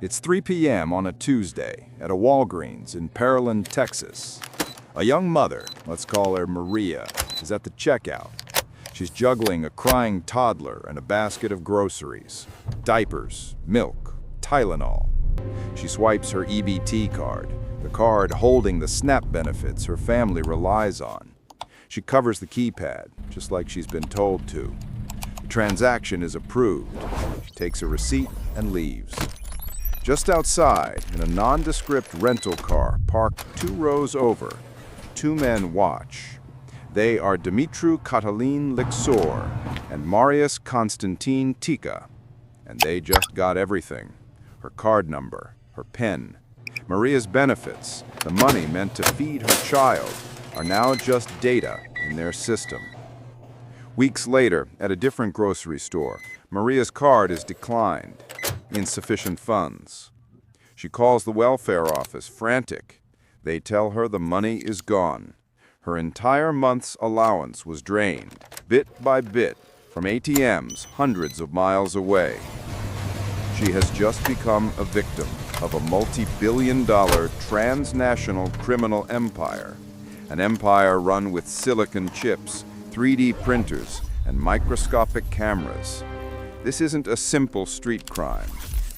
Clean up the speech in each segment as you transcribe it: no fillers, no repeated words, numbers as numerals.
It's 3 p.m. on a Tuesday at a Walgreens in Pearland, Texas. A young mother, let's call her Maria, is at the checkout. She's juggling a crying toddler and a basket of groceries, diapers, milk, Tylenol. She swipes her EBT card, the card holding the SNAP benefits her family relies on. She covers the keypad, just like she's been told to. The transaction is approved. She takes a receipt and leaves. Just outside, in a nondescript rental car parked 2 rows over, 2 men watch. They are Dumitru Cătălin Lixor and Marius Constantin Tica. And they just got everything. Her card number, her PIN. Maria's benefits, the money meant to feed her child, are now just data in their system. Weeks later, at a different grocery store, Maria's card is declined. Insufficient funds. She calls the welfare office, frantic. They tell her the money is gone. Her entire month's allowance was drained, bit by bit, from ATMs hundreds of miles away. She has just become a victim of a multi-billion-dollar transnational criminal empire, an empire run with silicon chips, 3D printers, and microscopic cameras. This isn't a simple street crime.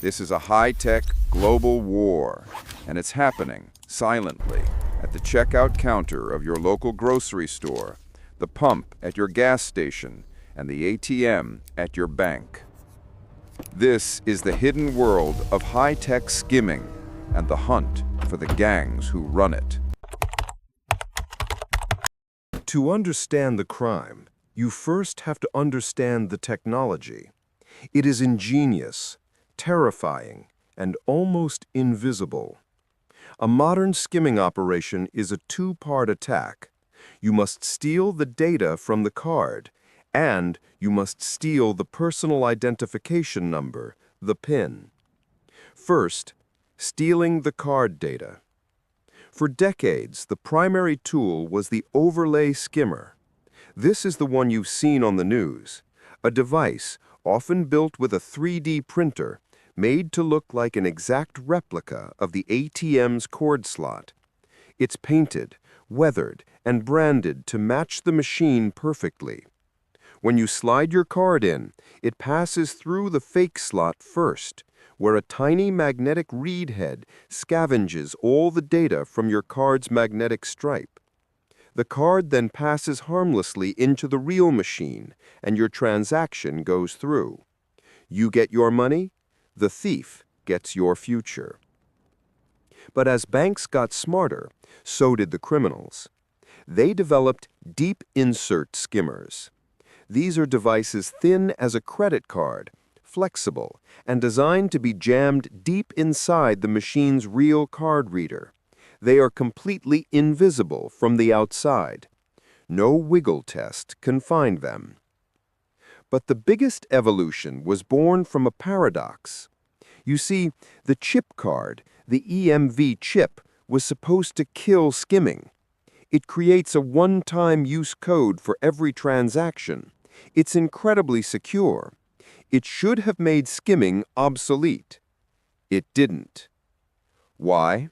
This is a high-tech global war, and it's happening silently at the checkout counter of your local grocery store, the pump at your gas station, and the ATM at your bank. This is the hidden world of high-tech skimming and the hunt for the gangs who run it. To understand the crime, you first have to understand the technology. It is ingenious, terrifying, and almost invisible. A modern skimming operation is a 2-part attack. You must steal the data from the card, and you must steal the personal identification number, the PIN. First, stealing the card data. For decades, the primary tool was the overlay skimmer. This is the one you've seen on the news, a device often built with a 3D printer, made to look like an exact replica of the ATM's cord slot. It's painted, weathered, and branded to match the machine perfectly. When you slide your card in, it passes through the fake slot first, where a tiny magnetic reed head scavenges all the data from your card's magnetic stripe. The card then passes harmlessly into the real machine, and your transaction goes through. You get your money, the thief gets your future. But as banks got smarter, so did the criminals. They developed deep insert skimmers. These are devices thin as a credit card, flexible, and designed to be jammed deep inside the machine's real card reader. They are completely invisible from the outside. No wiggle test can find them. But the biggest evolution was born from a paradox. You see, the chip card, the EMV chip, was supposed to kill skimming. It creates a one-time use code for every transaction. It's incredibly secure. It should have made skimming obsolete. It didn't. Why?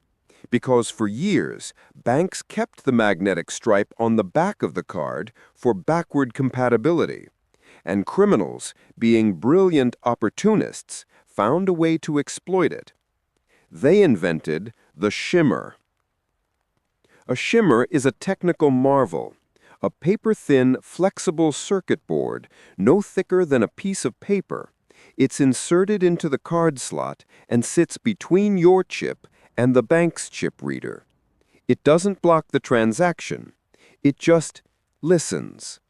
Because for years, banks kept the magnetic stripe on the back of the card for backward compatibility, and criminals, being brilliant opportunists, found a way to exploit it. They invented the shimmer. A shimmer is a technical marvel, a paper-thin, flexible circuit board, no thicker than a piece of paper. It's inserted into the card slot and sits between your chip and the bank's chip reader. It doesn't block the transaction. It just listens.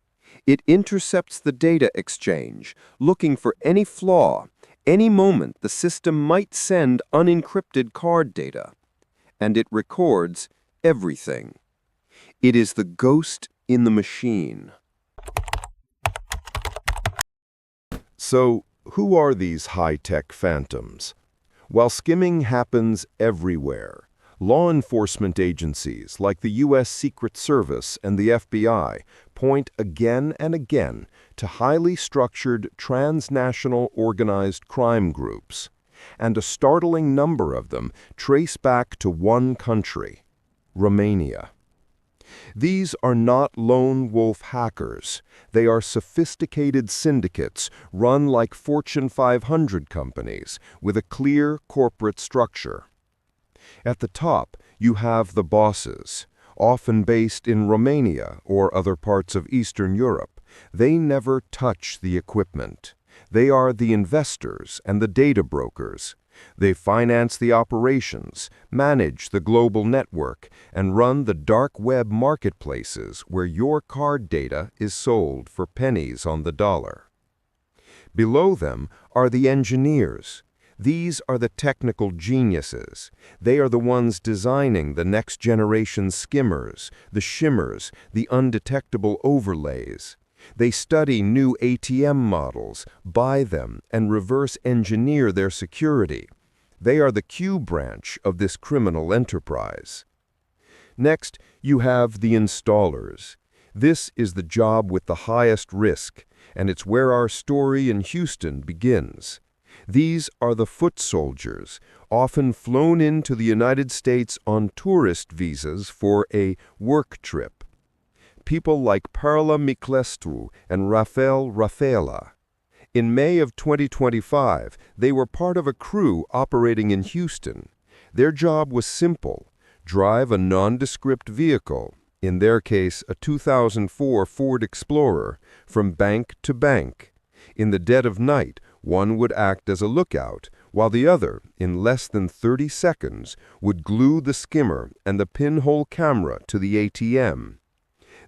It intercepts the data exchange, looking for any flaw, any moment the system might send unencrypted card data. And it records everything. It is the ghost in the machine. So, who are these high-tech phantoms? While skimming happens everywhere, law enforcement agencies like the U.S. Secret Service and the FBI point again and again to highly structured transnational organized crime groups. and a startling number of them trace back to one country, Romania. These are not lone wolf hackers. They are sophisticated syndicates run like Fortune 500 companies with a clear corporate structure. At the top, you have the bosses, often based in Romania or other parts of Eastern Europe. They never touch the equipment. They are the investors and the data brokers. They finance the operations, manage the global network, and run the dark web marketplaces where your card data is sold for pennies on the dollar. Below them are the engineers. These are the technical geniuses. They are the ones designing the next generation skimmers, the shimmers, the undetectable overlays. They study new ATM models, buy them, and reverse engineer their security. They are the Q branch of this criminal enterprise. Next, you have the installers. This is the job with the highest risk, and it's where our story in Houston begins. These are the foot soldiers, often flown into the United States on tourist visas for a work trip. People like Perla Miclescu and Rafael Rafaela. In May of 2025, they were part of a crew operating in Houston. Their job was simple: drive a nondescript vehicle, in their case a 2004 Ford Explorer, from bank to bank. In the dead of night, one would act as a lookout, while the other, in less than 30 seconds, would glue the skimmer and the pinhole camera to the ATM.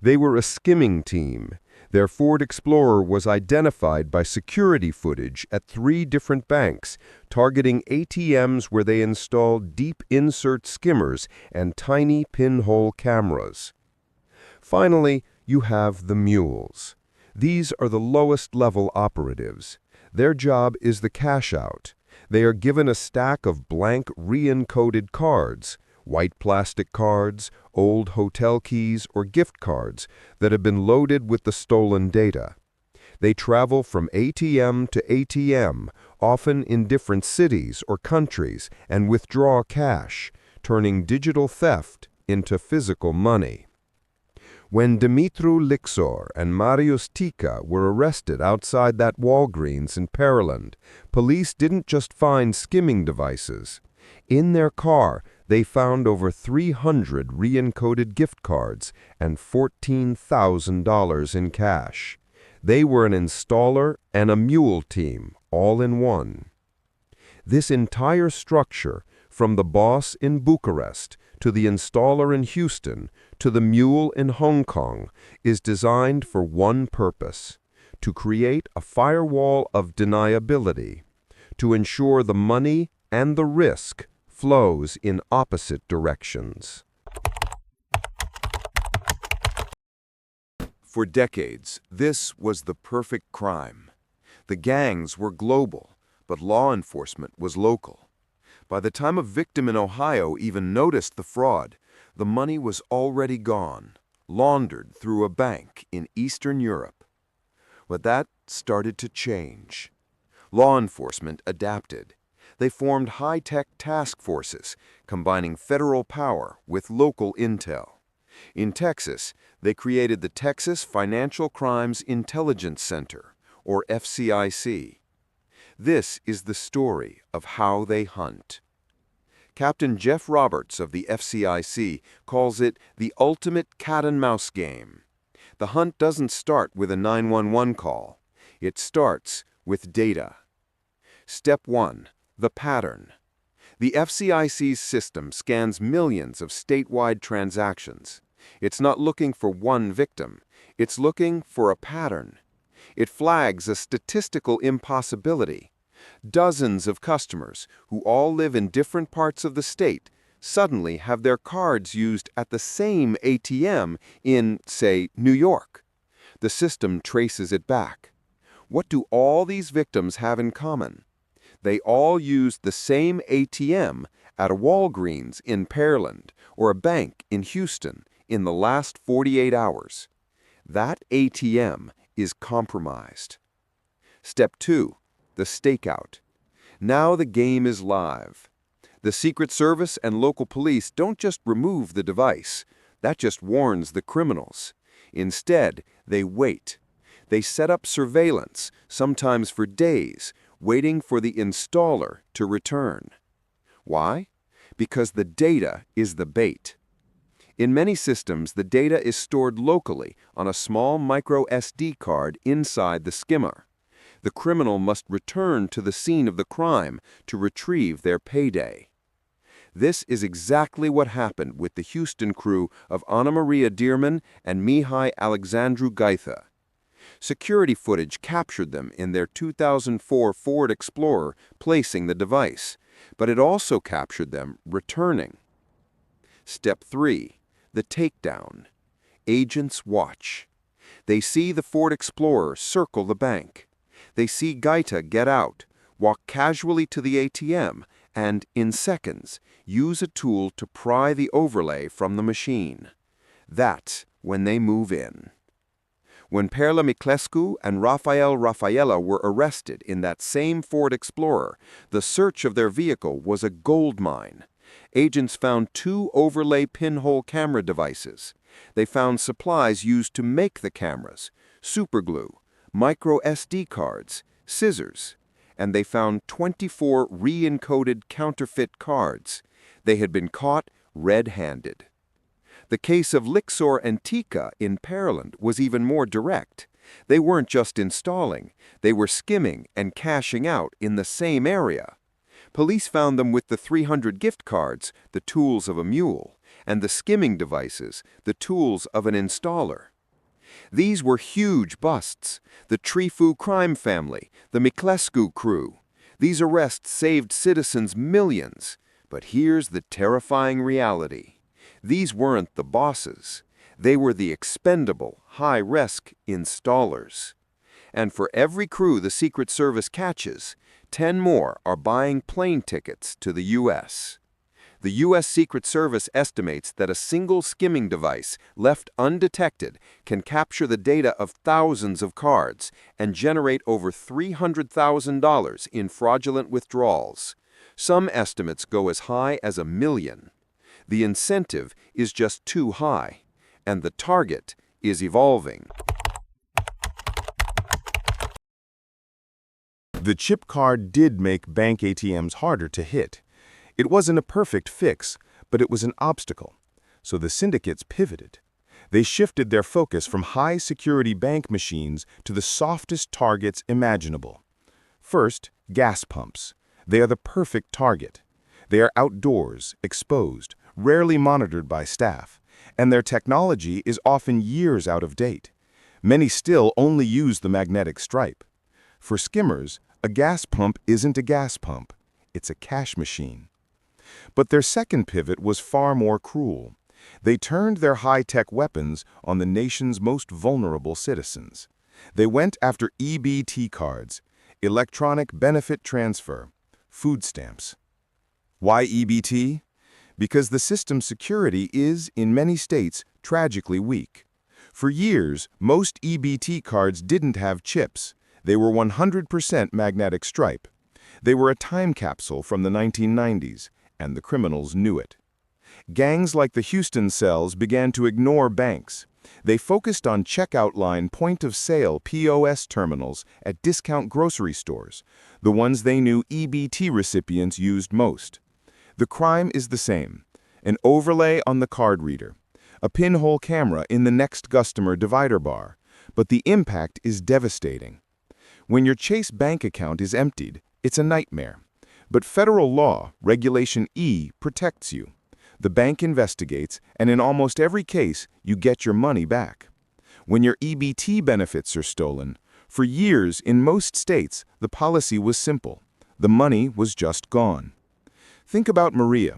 They were a skimming team. Their Ford Explorer was identified by security footage at 3 different banks, targeting ATMs where they installed deep insert skimmers and tiny pinhole cameras. Finally, you have the mules. These are the lowest-level operatives. Their job is the cash-out. They are given a stack of blank re-encoded cards, white plastic cards, old hotel keys, or gift cards that have been loaded with the stolen data. They travel from ATM to ATM, often in different cities or countries, and withdraw cash, turning digital theft into physical money. When Dumitru Lixor and Marius Tica were arrested outside that Walgreens in Pearland, police didn't just find skimming devices. In their car, they found over 300 re-encoded gift cards and $14,000 in cash. They were an installer and a mule team, all in one. This entire structure, from the boss in Bucharest to the installer in Houston to the mule in Hong Kong, is designed for one purpose: to create a firewall of deniability, to ensure the money and the risk flows in opposite directions. For decades, this was the perfect crime. The gangs were global, but law enforcement was local. By the time a victim in Ohio even noticed the fraud, the money was already gone, laundered through a bank in Eastern Europe. But that started to change. Law enforcement adapted. They formed high-tech task forces, combining federal power with local intel. In Texas, they created the Texas Financial Crimes Intelligence Center, or FCIC. This is the story of how they hunt. Captain Jeff Roberts of the FCIC calls it the ultimate cat-and-mouse game. The hunt doesn't start with a 911 call. It starts with data. Step 1. The pattern. The FCIC's system scans millions of statewide transactions. It's not looking for one victim. It's looking for a pattern. It flags a statistical impossibility. Dozens of customers, who all live in different parts of the state, suddenly have their cards used at the same ATM in, say, New York. The system traces it back. What do all these victims have in common? They all used the same ATM at a Walgreens in Pearland or a bank in Houston in the last 48 hours. That ATM is compromised. Step 2. The stakeout. Now the game is live. The Secret Service and local police don't just remove the device. That just warns the criminals. Instead, they wait. They set up surveillance, sometimes for days, waiting for the installer to return. Why? Because the data is the bait. In many systems, the data is stored locally on a small micro SD card inside the skimmer. The criminal must return to the scene of the crime to retrieve their payday. This is exactly what happened with the Houston crew of Anna Maria Dearman and Mihai Alexandru Gaitha. Security footage captured them in their 2004 Ford Explorer placing the device, but it also captured them returning. Step 3. The takedown. Agents watch. They see the Ford Explorer circle the bank. They see Gaita get out, walk casually to the ATM, and, in seconds, use a tool to pry the overlay from the machine. That's when they move in. When Perla Miclescu and Rafael Rafaela were arrested in that same Ford Explorer, the search of their vehicle was a goldmine. Agents found 2 overlay pinhole camera devices. They found supplies used to make the cameras, superglue, micro SD cards, scissors, and they found 24 re-encoded counterfeit cards. They had been caught red-handed. The case of Lixor and Tika in Pearland was even more direct. They weren't just installing, they were skimming and cashing out in the same area. Police found them with the 300 gift cards, the tools of a mule, and the skimming devices, the tools of an installer. These were huge busts. The Trifu crime family, the Miclescu crew. These arrests saved citizens millions. But here's the terrifying reality. These weren't the bosses. They were the expendable, high-risk installers. And for every crew the Secret Service catches, 10 more are buying plane tickets to the U.S. The U.S. Secret Service estimates that a single skimming device, left undetected, can capture the data of thousands of cards and generate over $300,000 in fraudulent withdrawals. Some estimates go as high as $1 million. The incentive is just too high, and the target is evolving. The chip card did make bank ATMs harder to hit. It wasn't a perfect fix, but it was an obstacle. So the syndicates pivoted. They shifted their focus from high-security bank machines to the softest targets imaginable. First, gas pumps. They are the perfect target. They are outdoors, exposed, rarely monitored by staff, and their technology is often years out of date. Many still only use the magnetic stripe. For skimmers, a gas pump isn't a gas pump. It's a cash machine. But their second pivot was far more cruel. They turned their high-tech weapons on the nation's most vulnerable citizens. They went after EBT cards, electronic benefit transfer, food stamps. Why EBT? Because the system's security is, in many states, tragically weak. For years, most EBT cards didn't have chips. They were 100% magnetic stripe. They were a time capsule from the 1990s, and the criminals knew it. Gangs like the Houston cells began to ignore banks. They focused on checkout line point-of-sale POS terminals at discount grocery stores, the ones they knew EBT recipients used most. The crime is the same: an overlay on the card reader, a pinhole camera in the next customer divider bar, but the impact is devastating. When your Chase bank account is emptied, it's a nightmare. But federal law, Regulation E, protects you. The bank investigates, and in almost every case, you get your money back. When your EBT benefits are stolen, for years in most states, the policy was simple. The money was just gone. Think about Maria.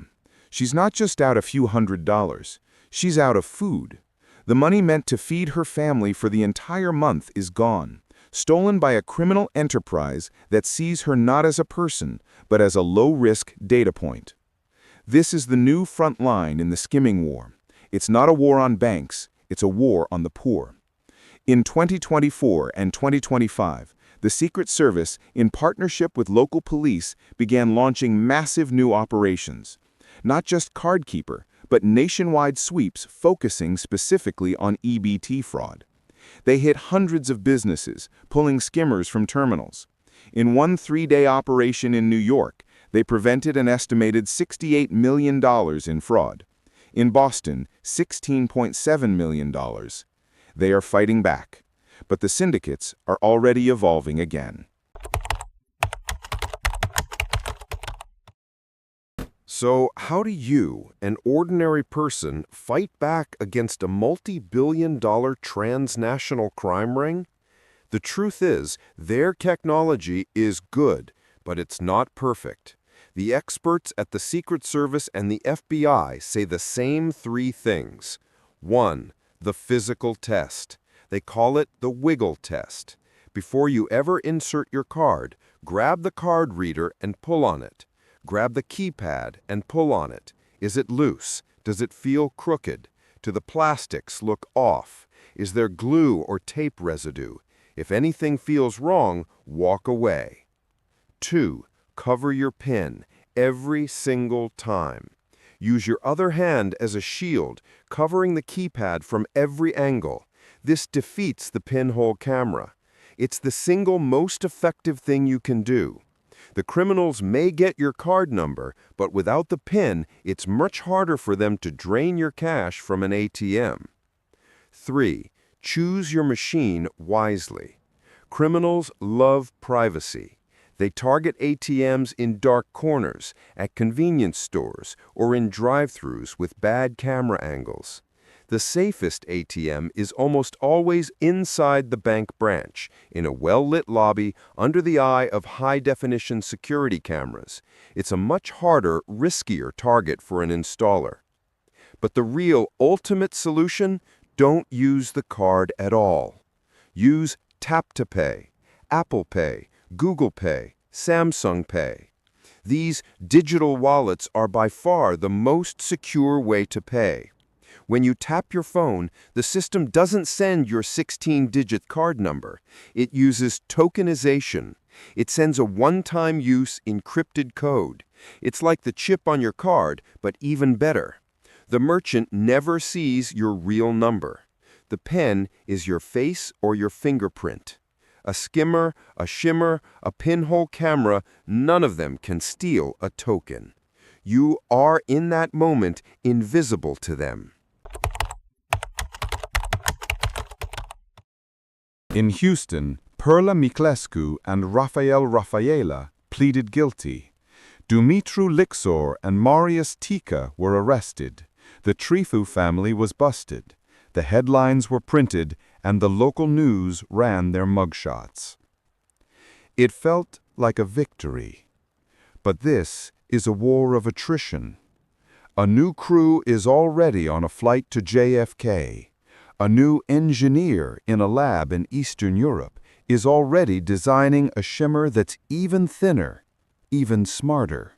She's not just out a few $100s. She's out of food. The money meant to feed her family for the entire month is gone, stolen by a criminal enterprise that sees her not as a person, but as a low-risk data point. This is the new front line in the skimming war. It's not a war on banks, it's a war on the poor. In 2024 and 2025, The Secret Service, in partnership with local police, began launching massive new operations. Not just card keeper, but nationwide sweeps focusing specifically on EBT fraud. They hit hundreds of businesses, pulling skimmers from terminals. In one 3-day operation in New York, they prevented an estimated $68 million in fraud. In Boston, $16.7 million. They are fighting back, but the syndicates are already evolving again. So how do you, an ordinary person, fight back against a multi-billion-dollar transnational crime ring? The truth is, their technology is good, but it's not perfect. The experts at the Secret Service and the FBI say the same 3 things. 1. The physical test. They call it the wiggle test. Before you ever insert your card, grab the card reader and pull on it. Grab the keypad and pull on it. Is it loose? Does it feel crooked? Do the plastics look off? Is there glue or tape residue? If anything feels wrong, walk away. 2. Cover your PIN every single time. Use your other hand as a shield, covering the keypad from every angle. This defeats the pinhole camera. It's the single most effective thing you can do. The criminals may get your card number, but without the PIN, it's much harder for them to drain your cash from an ATM. 3. Choose your machine wisely. Criminals love privacy. They target ATMs in dark corners, at convenience stores, or in drive-thrus with bad camera angles. The safest ATM is almost always inside the bank branch, in a well-lit lobby under the eye of high-definition security cameras. It's a much harder, riskier target for an installer. But the real ultimate solution? Don't use the card at all. Use Tap to Pay, Apple Pay, Google Pay, Samsung Pay. These digital wallets are by far the most secure way to pay. When you tap your phone, the system doesn't send your 16-digit card number. It uses tokenization. It sends a one-time use encrypted code. It's like the chip on your card, but even better. The merchant never sees your real number. The pen is your face or your fingerprint. A skimmer, a shimmer, a pinhole camera, none of them can steal a token. You are, in that moment, invisible to them. In Houston, Perla Miclescu and Rafael Rafaela pleaded guilty. Dumitru Lixor and Marius Tica were arrested. The Trifu family was busted. The headlines were printed, and the local news ran their mugshots. It felt like a victory. But this is a war of attrition. A new crew is already on a flight to JFK. A new engineer in a lab in Eastern Europe is already designing a shimmer that's even thinner, even smarter.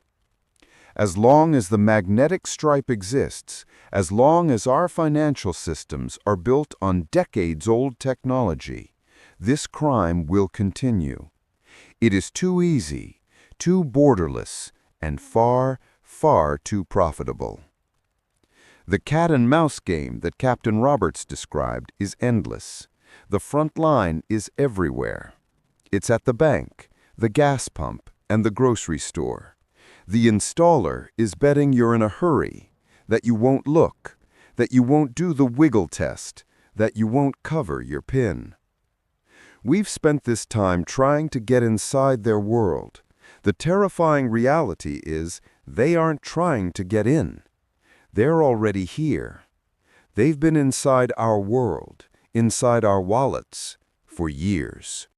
As long as the magnetic stripe exists, as long as our financial systems are built on decades-old technology, this crime will continue. It is too easy, too borderless, and far, far too profitable. The cat-and-mouse game that Captain Roberts described is endless. The front line is everywhere. It's at the bank, the gas pump, and the grocery store. The installer is betting you're in a hurry, that you won't look, that you won't do the wiggle test, that you won't cover your PIN. We've spent this time trying to get inside their world. The terrifying reality is they aren't trying to get in. They're already here. They've been inside our world, inside our wallets, for years.